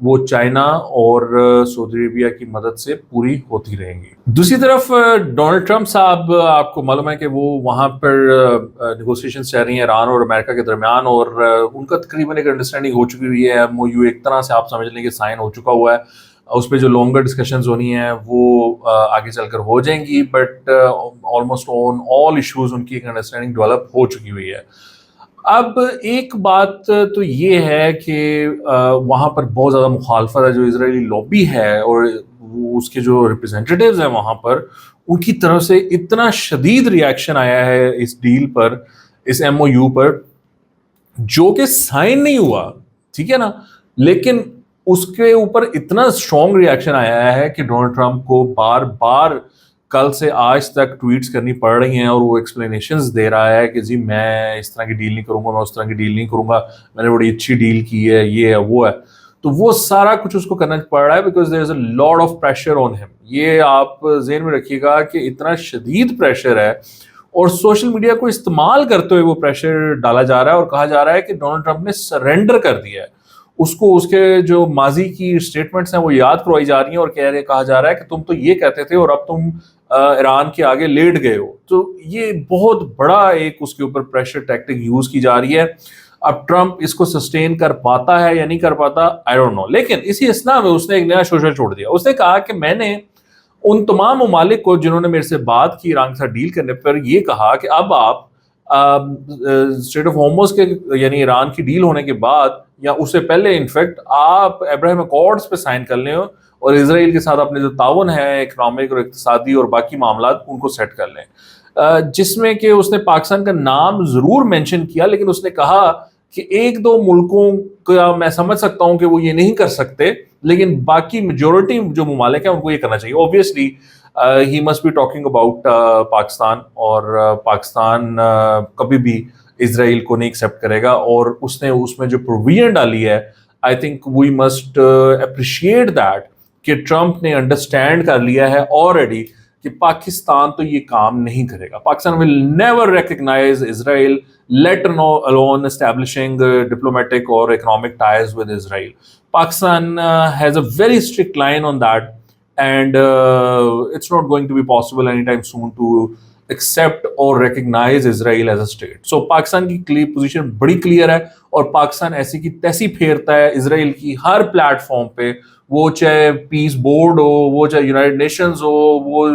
وہ چائنا اور سعودی عربیہ کی مدد سے پوری ہوتی رہیں گی. دوسری طرف ڈونلڈ ٹرمپ صاحب، آپ کو معلوم ہے کہ وہ وہاں پر نیگوسیشن چل رہی ہیں ایران اور امریکہ کے درمیان، اور ان کا تقریباً ایک انڈرسٹینڈنگ ہو چکی ہوئی ہے. ایم او یو ایک طرح سے آپ سمجھ لیں کہ سائن ہو چکا ہوا ہے. اس پہ جو لانگر ڈسکشنز ہونی ہیں وہ آگے چل کر ہو جائیں گی، but almost on all issues in کی ایک انڈرسٹینڈنگ ڈیولپ ہو چکی ہوئی ہے. اب ایک بات تو یہ ہے کہ وہاں پر بہت زیادہ مخالفت ہے. جو اسرائیلی لابی ہے اور اس کے جو ریپرزینٹیٹیوز ہیں وہاں پر، ان کی طرف سے اتنا شدید ریاکشن آیا ہے اس ڈیل پر، اس ایم او یو پر، جو کہ سائن نہیں ہوا، ٹھیک ہے نا، لیکن اس کے اوپر اتنا اسٹرانگ ریاکشن آیا ہے کہ ڈونلڈ ٹرمپ کو بار بار کل سے آج تک ٹویٹس کرنی پڑ رہی ہیں، اور وہ ایکسپلینیشنز دے رہا ہے کہ جی میں اس طرح کی ڈیل نہیں کروں گا، میں اس طرح کی ڈیل نہیں کروں گا، میں نے بڑی اچھی ڈیل کی ہے، یہ ہے وہ ہے. تو وہ سارا کچھ اس کو کرنا پڑ رہا ہے because there is a lot of pressure on ہم. یہ آپ ذہن میں رکھیے گا کہ اتنا شدید پریشر ہے، اور سوشل میڈیا کو استعمال کرتے ہوئے وہ پریشر ڈالا جا رہا ہے، اور کہا جا رہا ہے کہ ڈونلڈ ٹرمپ نے سرنڈر کر دیا ہے. اس کو اس کے جو ماضی کی اسٹیٹمنٹس ہیں وہ یاد کروائی جا رہی ہیں، اور کہا جا رہا ہے کہ تم تو یہ کہتے تھے اور اب تم ایران کے آگے لیٹ گئے ہو. تو یہ بہت بڑا ایک اس کے اوپر پریشر ٹیکٹک یوز کی جا رہی ہے. اب ٹرمپ اس کو سسٹین کر پاتا ہے یا نہیں کر پاتا، آئی ڈونٹ نو. لیکن اسی اسنا میں اس نے ایک نیا شوشہ چھوڑ دیا. اس نے کہا کہ میں نے ان تمام ممالک کو جنہوں نے میرے سے بات کی ایران کے ساتھ ڈیل کرنے پر، یہ کہا کہ اب آپ اسٹریٹ آف ہارموز کے یعنی ایران کی ڈیل ہونے کے بعد یا اس سے پہلے انفیکٹ آپ ابراہیم اکارڈز پہ سائن کر لیں، اور اسرائیل کے ساتھ اپنے جو تعاون ہے اکنامک اور اقتصادی اور باقی معاملات ان کو سیٹ کر لیں. جس میں کہ اس نے پاکستان کا نام ضرور مینشن کیا، لیکن اس نے کہا کہ ایک دو ملکوں کا میں سمجھ سکتا ہوں کہ وہ یہ نہیں کر سکتے، لیکن باقی میجورٹی جو ممالک ہیں ان کو یہ کرنا چاہیے. Obviously he must be talking about Pakistan, اور پاکستان کبھی بھی اسرائیل کو نہیں ایکسیپٹ کرے گا. اور اس نے اس میں جو پروویژن ڈالی ہے، I think we must appreciate that کہ ٹرمپ نے انڈرسٹینڈ کر لیا ہے آلریڈی کہ پاکستان تو یہ کام نہیں کرے گا. Pakistan will never recognise Israel, let alone establishing diplomatic or economic ties with Israel. Pakistan has a very strict line on that, and it's not going to be possible anytime soon to accept or recognize Israel as a state. So Pakistan کی position بڑی clear ہے، اور پاکستان ایسی کی تیسی پھیرتا ہے اسرائیل کی ہر plate form پہ، وہ چاہے پیس بورڈ ہو، وہ چاہے یونائٹڈ نیشنز ہو، وہ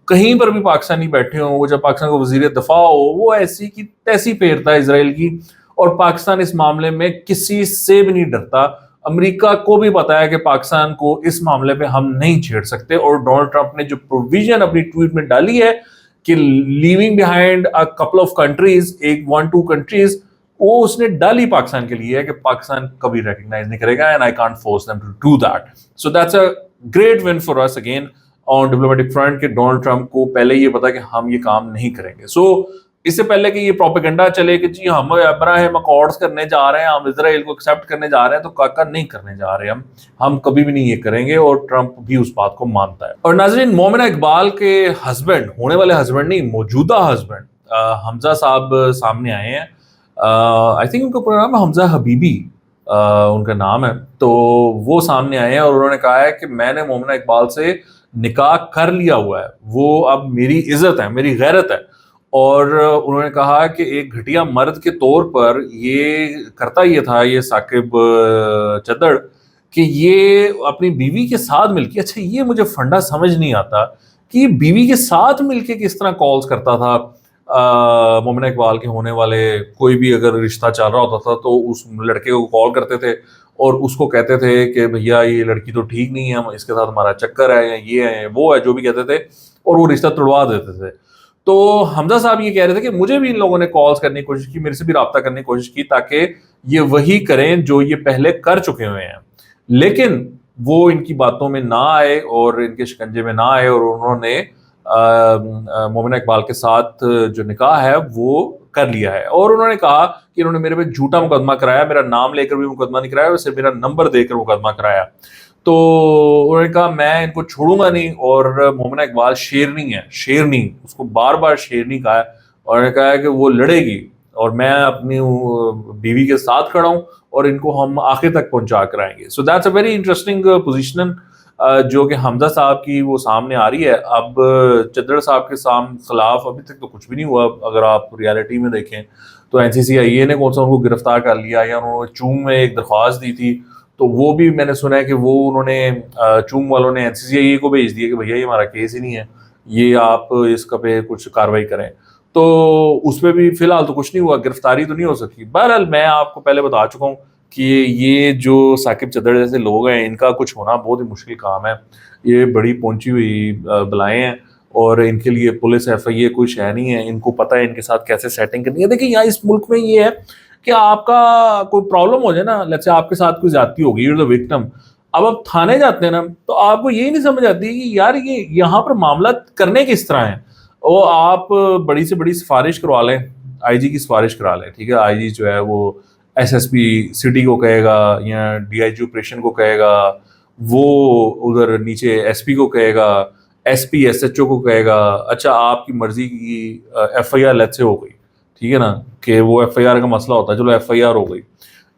کہیں پر بھی پاکستانی بیٹھے ہوں، وہ جب پاکستان کا وزیر دفاع ہو، وہ ایسی کی تیسی پھیرتا ہے اسرائیل کی. اور پاکستان اس معاملے میں کسی سے بھی نہیں ڈرتا. امریکہ کو بھی پتا ہے کہ پاکستان کو اس معاملے پہ ہم نہیں چھیڑ سکتے. اور ڈونلڈ ٹرمپ نے جو پروویژن اپنی ٹویٹ میں ڈالی ہے کہ leaving behind a couple of countries, ایک 1-2 کنٹریز، وہ اس نے ڈالی پاکستان کے لیے ہے کہ پاکستان کبھی ریکگنائز نہیں کرے گا، and I can't force them to do that. So that's a great win for us again on diplomatic front کہ ڈونلڈ ٹرمپ کو پہلے یہ پتا کہ ہم یہ کام نہیں کریں گے. سو اس سے پہلے کہ یہ پروپیگنڈا چلے کہ جی ہم ابراہیم اکارڈز کرنے جا رہے ہیں، ہم اسرائیل کو ایکسیپٹ کرنے جا رہے ہیں، تو کاکا نہیں کرنے جا رہے ہم کبھی بھی نہیں یہ کریں گے. اور ٹرمپ بھی اس بات کو مانتا ہے. اور ناظرین، مومنہ اقبال کے ہسبینڈ، ہونے والے ہسبینڈ نہیں، موجودہ ہسبینڈ حمزہ صاحب سامنے آئے ہیں. آئی تھنک ان کا پورا نام ہے حمزہ حبیبی، ان کا نام ہے. تو وہ سامنے آئے ہیں اور انہوں نے کہا ہے کہ میں نے مومنہ اقبال سے نکاح کر لیا ہوا ہے، وہ اب میری عزت ہے، میری غیرت ہے. اور انہوں نے کہا کہ ایک گھٹیا مرد کے طور پر یہ کرتا یہ تھا یہ ثاقب چدڑ کہ یہ اپنی بیوی کے ساتھ مل کے، اچھا یہ مجھے فنڈا سمجھ نہیں آتا کہ یہ بیوی کے ساتھ مل کے کس طرح کالز کرتا تھا. مومنہ اقبال کے ہونے والے کوئی بھی اگر رشتہ چل رہا ہوتا تھا تو اس لڑکے کو کال کرتے تھے اور اس کو کہتے تھے کہ بھیا یہ لڑکی تو ٹھیک نہیں ہے، اس کے ساتھ ہمارا چکر ہے، یا یہ ہے وہ ہے، جو بھی کہتے تھے، اور وہ رشتہ توڑوا دیتے تھے. تو حمزہ صاحب یہ کہہ رہے تھے کہ مجھے بھی ان لوگوں نے کالز کرنے کی کوشش کی، میرے سے بھی رابطہ کرنے کی کوشش کی تاکہ یہ وہی کریں جو یہ پہلے کر چکے ہوئے ہیں، لیکن وہ ان کی باتوں میں نہ آئے اور ان کے شکنجے میں نہ آئے، اور انہوں نے مومنہ اقبال کے ساتھ جو نکاح ہے وہ کر لیا ہے. اور انہوں نے کہا کہ انہوں نے میرے پہ جھوٹا مقدمہ کرایا، میرا نام لے کر بھی مقدمہ نہیں کرایا، ویسے میرا نمبر دے کر مقدمہ کرایا. تو انہوں نے کہا میں ان کو چھوڑوں گا نہیں. اور مومنہ اقبال شیرنی ہے، شیرنی، اس کو بار بار شیرنی کہا ہے، اور انہوں نے کہا ہے کہ وہ لڑے گی اور میں اپنی بیوی کے ساتھ کھڑا ہوں اور ان کو ہم آخر تک پہنچا کر آئیں گے. So that's a very interesting position جو کہ حمزہ صاحب کی وہ سامنے آ رہی ہے. اب چدر صاحب کے خلاف ابھی تک تو کچھ بھی نہیں ہوا. اگر آپ ریالٹی میں دیکھیں تو این سی سی آئی اے نے کون سا ان کو گرفتار کر لیا, یا انہوں نے چونگ میں ایک درخواست دی تھی تو وہ بھی میں نے سنا ہے کہ وہ انہوں نے چونگ والوں نے این سی سی آئی اے کو بھیج دیا کہ بھیا یہ ہمارا کیس ہی نہیں ہے, یہ آپ اس کا پہ کچھ کاروائی کریں. تو اس پہ بھی فی الحال تو کچھ نہیں ہوا, گرفتاری تو نہیں ہو سکی. بہرحال میں آپ کو پہلے بتا چکا ہوں کہ یہ جو ثاقب چدر جیسے لوگ ہیں ان کا کچھ ہونا بہت ہی مشکل کام ہے. یہ بڑی پہنچی ہوئی بلائیں ہیں اور ان کے لیے پولیس ایف آئی اے کوئی شے نہیں ہے. ان کو پتہ ہے ان کے ساتھ کیسے سیٹنگ کرنی ہے. دیکھیں یہاں اس ملک میں یہ ہے کہ آپ کا کوئی پرابلم ہو جائے نا, لیٹس سے آپ کے ساتھ کوئی زیادتی ہوگی, یو آر دی وکٹم, اب آپ تھانے جاتے ہیں نا تو آپ کو یہی نہیں سمجھ آتی کہ یار یہ یہاں پر معاملات کرنے کس طرح ہیں. وہ آپ بڑی سے بڑی سفارش کروا لیں, آئی جی کی سفارش کرا لیں, ٹھیک ہے, آئی جی جو ہے وہ ایس پی سٹی کو کہے گا یا ڈی آئی جی آپریشن کو کہے گا, وہ ادھر نیچے ایس پی کو کہے گا, S P S H O کو کہے گا. اچھا آپ کی مرضی کی ایف آئی آر لیٹ سے ہو گئی, ٹھیک ہے نا, کہ وہ ایف آئی آر کا مسئلہ ہوتا ہے, چلو ایف آئی آر ہو گئی.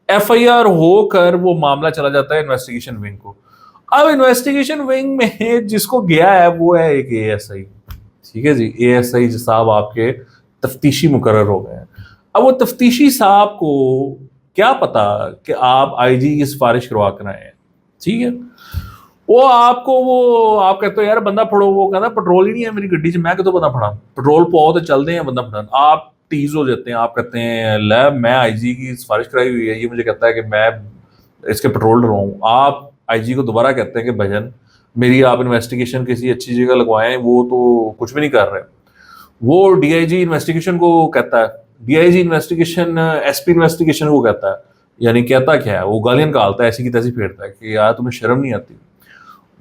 ایف آئی آر ہو کر وہ معاملہ چلا جاتا ہے انویسٹیگیشن ونگ کو. اب انویسٹیگیشن ونگ میں جس کو گیا ہے وہ ہے ایک اے ایس آئی, ٹھیک ہے جی, اے ایس آئی صاحب آپ کے تفتیشی مقرر ہو گئے ہیں. اب وہ تفتیشی صاحب کو کیا پتا کہ آپ آئی جی کی سفارش کروا کر آئے ہیں, ٹھیک ہے, وہ آپ کو وہ آپ کہتے ہو یار بندہ پھڑو, وہ کہتا پیٹرول ہی نہیں ہے میری گڈی سے, میں کتوں بندہ پھڑا, پیٹرول پاؤ تو چل دیں ہیں بندہ پھڑا. آپ ٹیز ہو جاتے ہیں, آپ کہتے ہیں لے میں آئی جی کی سفارش کرائی ہوئی ہے, یہ مجھے کہتا ہے کہ میں اس کے پیٹرول ڈرواؤں. آپ آئی جی کو دوبارہ کہتے ہیں کہ بھجن میری آپ انویسٹیگیشن کسی اچھی جگہ لگوائیں, وہ تو کچھ بھی نہیں کر رہے. وہ ڈی آئی جی انویسٹیگیشن کو کہتا ہے, D I G investigation S P investigation کو کہتا ہے, یعنی کہتا کیا ہے, وہ گالیاں نکالتا ہے, ایسی کی تیسی پھیرتا ہے کہ یار تمہیں شرم نہیں آتی.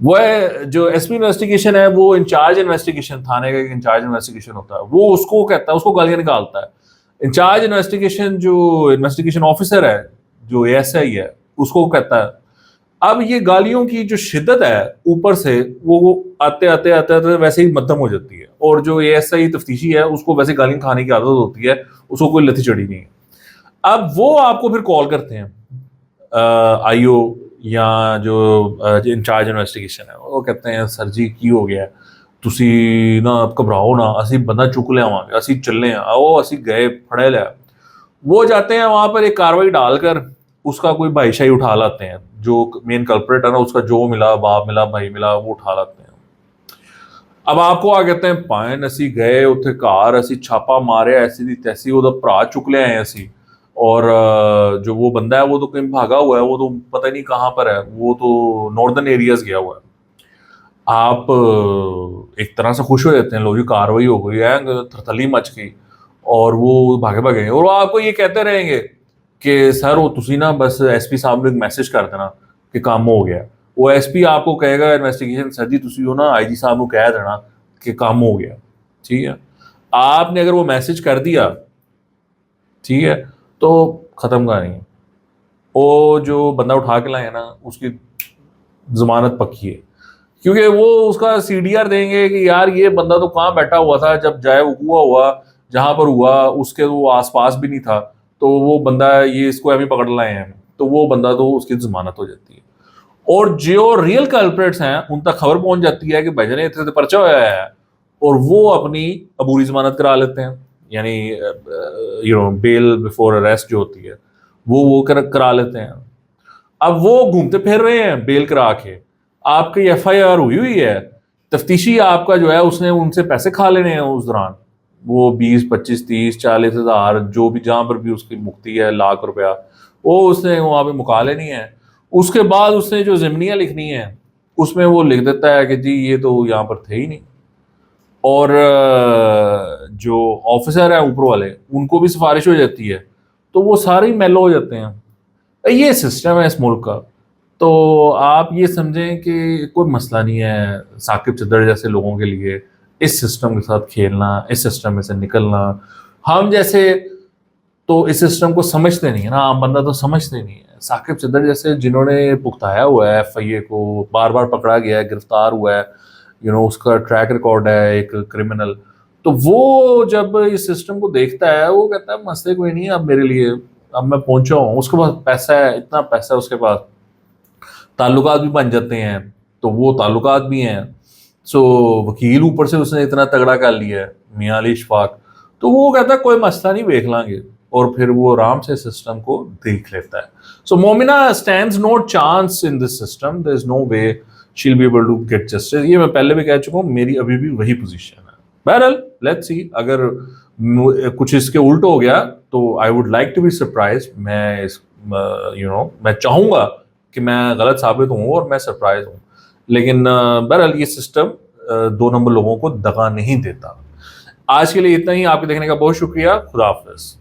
وہ ہے جو ایس پی انویسٹیگیشن ہے, وہ انچارج انویسٹیگیشن, تھانے کا انچارج انویسٹیگیشن ہوتا ہے, وہ اس کو کہتا ہے, اس کو گالیاں نکالتا ہے. انچارج انویسٹیگیشن جو انویسٹیگیشن آفیسر ہے جو اے ایس آئی ہے اس کو کہتا ہے. اب یہ گالیوں کی جو شدت ہے اوپر سے وہ آتے آتے آتے آتے ویسے ہی مدھم ہو جاتی ہے, اور جو اے ایس آئی تفتیشی ہے اس کو ویسے گالیاں کھانے کی عادت ہوتی ہے, اس کو کوئی لتی چڑھی نہیں ہے. اب وہ آپ کو پھر کال کرتے ہیں آئی او یا جو انچارج انویسٹیگیشن ہے, وہ کہتے ہیں سر جی کی ہو گیا ہے, تسی نا گھبراؤ نا, اسی بندہ چک لے آواں گے, اسی چلے ہیں, آؤ اسی گئے پھڑے لیا. وہ جاتے ہیں وہاں پر ایک کاروائی ڈال کر اس کا کوئی بھائی شاہی اٹھا لاتے ہیں, جو مین کلپریٹ ہے نا اس کا جو ملا, باپ ملا, بھائی ملا, وہ اٹھا لاتے ہیں. اب آپ کو آ کہتے ہیں پائن اسی گئے اتنے کار اسی چھاپا مارے, ایسی دی تیسی وہ پرا چک لے آئے اسی, اور جو وہ بندہ ہے وہ تو کہیں بھاگا ہوا ہے, وہ تو پتہ نہیں کہاں پر ہے, وہ تو ناردرن ایریاز گیا ہوا ہے. آپ ایک طرح سے خوش ہو جاتے ہیں, لوگ جی کاروائی ہو گئی ہے, تھرتھلی مچ گئی, اور وہ بھاگے بھاگے گئے. اور وہ آپ کو یہ کہتے رہیں گے کہ سر وہ تسی نا بس ایس پی صاحب نے ایک میسج کر دینا کہ کام ہو گیا. وہ ایس پی آپ کو کہے گا انویسٹیگیشن سر جی تسی ہو نا آئی جی صاحب کو کہہ دینا کہ کام ہو گیا, ٹھیک ہے. آپ نے اگر وہ میسج کر دیا, ٹھیک ہے, تو ختم کہانی ہے. وہ جو بندہ اٹھا کے لائے نا اس کی ضمانت پکی ہے, کیونکہ وہ اس کا سی ڈی آر دیں گے کہ یار یہ بندہ تو کہاں بیٹھا ہوا تھا جب جائے ہوا جہاں پر ہوا اس کے وہ آس پاس بھی نہیں تھا, تو وہ بندہ یہ اس کو ہمیں پکڑ لائے ہیں, تو وہ بندہ تو اس کی ضمانت ہو جاتی ہے. اور جو ریئل کلپریٹس ہیں ان تک خبر پہنچ جاتی ہے کہ بھائی جان اتنے پرچہ ہوا ہے, اور وہ اپنی عبوری ضمانت کرا لیتے ہیں, یعنی بیل بیفور اریسٹ جو ہوتی ہے وہ کرا لیتے ہیں. اب وہ گھومتے پھر رہے ہیں بیل کرا کے, آپ کی ایف آئی آر ہوئی ہے, تفتیشی آپ کا جو ہے اس نے ان سے پیسے کھا لینے ہیں اس دوران, وہ 20 25 30 40 ہزار جو بھی جہاں پر بھی اس کی مکتی ہے, لاکھ روپیہ, وہ اس نے وہاں پہ مکا لینی ہے. اس کے بعد اس نے جو ضمنیاں لکھنی ہے اس میں وہ لکھ دیتا ہے کہ جی یہ تو یہاں پر تھے ہی نہیں, اور جو آفیسر ہیں اوپر والے ان کو بھی سفارش ہو جاتی ہے, تو وہ سارے ہی میلو ہو جاتے ہیں. یہ سسٹم ہے اس ملک کا. تو آپ یہ سمجھیں کہ کوئی مسئلہ نہیں ہے ثاقب چدر جیسے لوگوں کے لیے اس سسٹم کے ساتھ کھیلنا, اس سسٹم میں سے نکلنا. ہم جیسے تو اس سسٹم کو سمجھتے نہیں ہے نا, عام بندہ تو سمجھتے نہیں ہے. ثاقب چدر جیسے جنہوں نے پختایا ہوا ہے ایف آئی اے کو, بار بار پکڑا گیا ہے, گرفتار ہوا ہے, اس کا ٹریک ریکارڈ ہے ایک کرمنل, تو وہ جب اس سسٹم کو دیکھتا ہے وہ کہتا ہے مسئلے کوئی نہیں ہے اب میرے لیے، اب میں پہنچا ہوں، اس کے پاس پیسہ ہے، اتنا پیسہ اس کے پاس، تعلقات بھی بن جاتے ہیں، تو وہ تعلقات بھی ہیں، سو وکیل اوپر سے اس نے اتنا تگڑا کر لیا ہے میاں علی اشفاق، تو وہ کہتا ہے کوئی مسئلہ نہیں، دیکھ لیں گے، اور پھر وہ آرام سے سسٹم کو دیکھ لیتا ہے. So Momina stands no chance in this system, there is no way she'll be able to get justice. یہ میں پہلے بھی کہہ چکا ہوں، میری ابھی بھی وہی پوزیشن ہے. بہرحال لیٹس سی، اگر کچھ اس کے الٹ ہو گیا تو I would like to be surprise. میں میں چاہوں گا کہ میں غلط ثابت ہوں اور میں سرپرائز ہوں، لیکن بہرحال یہ سسٹم 2 نمبر لوگوں کو دغا نہیں دیتا. آج کے لیے اتنا ہی. آپ کے دیکھنے کا بہت شکریہ. خدا حافظ.